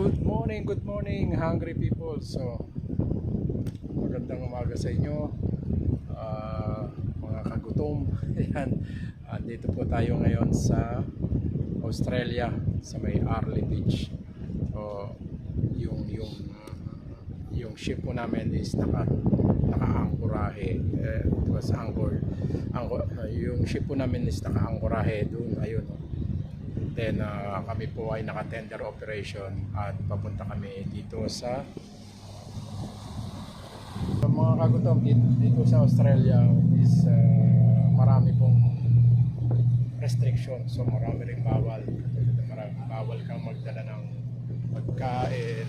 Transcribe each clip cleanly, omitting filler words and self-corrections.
Good morning, hungry people. So, magandang umaga sa inyo, mga kagutom. Ayan, dito po tayo ngayon sa Australia, sa may Arley Beach. So, yung ship po namin is naka-angkorahe. It was yung ship po namin is naka-angkorahe doon, ayun. Then kami po ay naka-tender operation at papunta kami dito sa mga kagutom dito sa Australia is marami pong restriction. So marami ring bawal. Bawal kang magdala ng pagkain.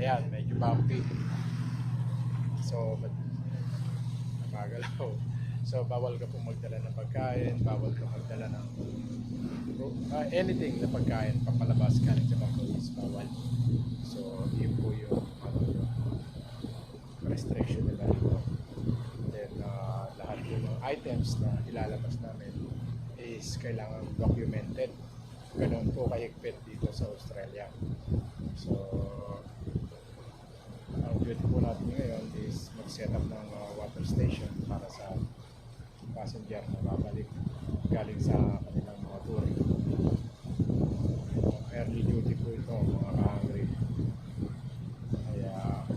Ayan, medyo bumpy. So magalaw. So bawal ka pong magdala ng pagkain, bawal ka magdala ng anything na pagkain papalabas galing sa bangko is bawal. So yun po yung restriction nila dito. Then lahat po ng items na ilalabas namin is kailangan documented. Ganun po kahigpit dito sa Australia. So ang duty po natin ngayon is mag-set up ng water station para sa passenger na babalik galing sa kanilang mga touring. Early duty po ito, mga ka-hungry. Kaya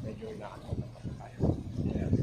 medyo inaantok na tayo. Ayan.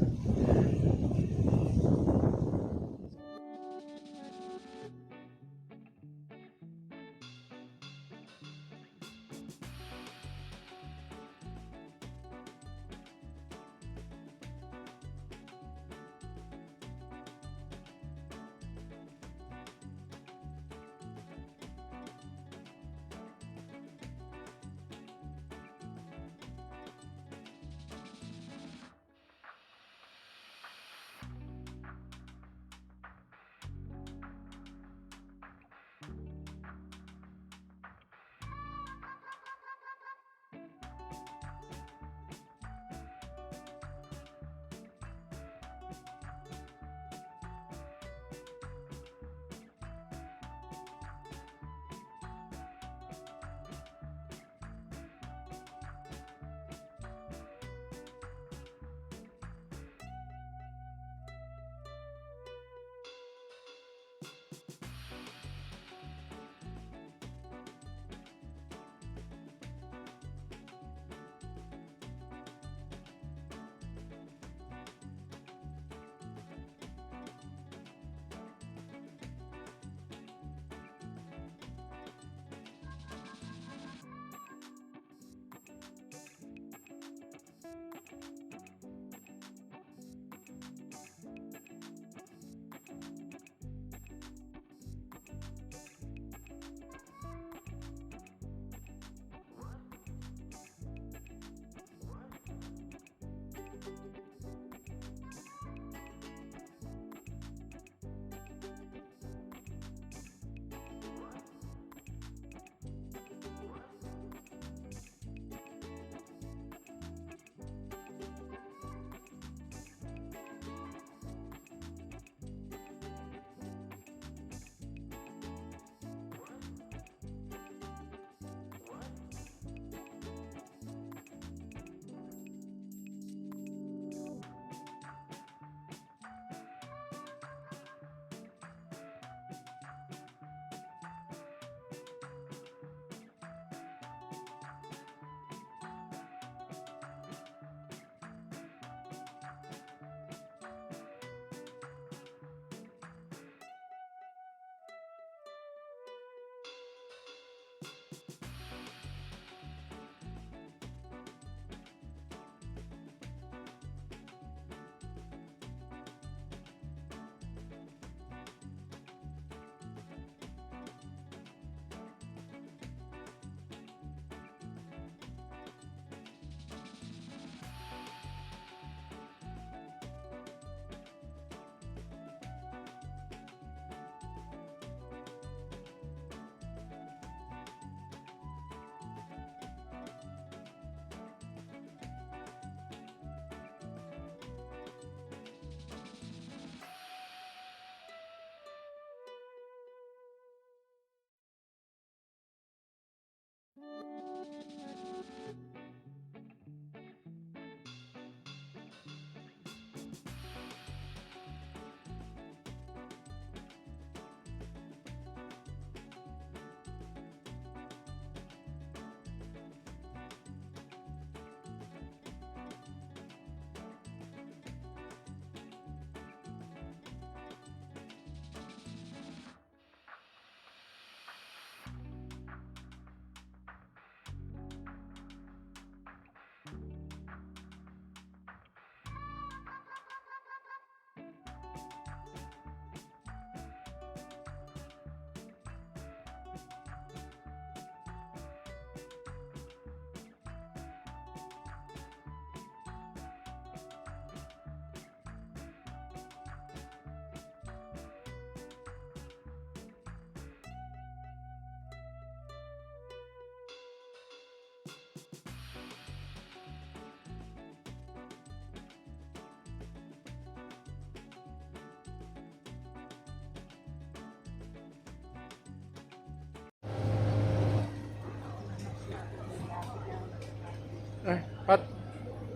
Pat,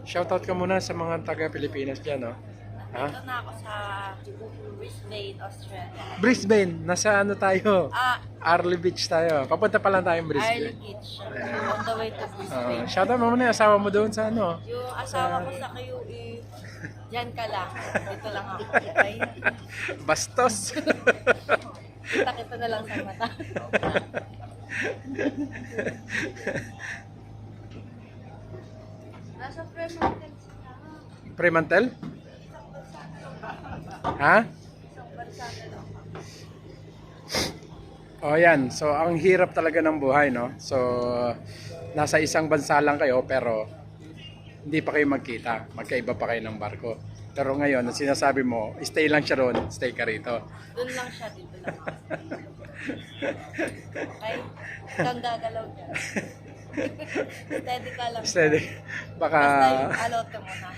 shoutout ka muna sa mga taga-Pilipinas dyan, no? Ha? Dito na ako sa Brisbane, Australia. Brisbane, nasa ano tayo? Ah, Arley Beach tayo. Papunta pa lang tayong Arlie Brisbane. Beach. On the way to Brisbane. Shoutout mo muna yung asawa mo doon sa ano? Yung asawa ko sa QE, dyan ka lang. Dito lang ako. Okay? Bastos. Kita-kita na lang sa mata. Nasa Fremantle sila. Fremantle? Ha? Isang bansa na lang. O yan, so ang hirap talaga ng buhay, no? So, nasa isang bansa lang kayo pero hindi pa kayo magkita. Magkaiba pa kayo ng barko. Pero ngayon, ang sinasabi mo, stay lang siya roon, stay ka rito. Doon lang siya, dito lang ako. Okay? Kang gagalaw dyan. Steady ka lang. Steady. Baka... Basta yung alote mo na.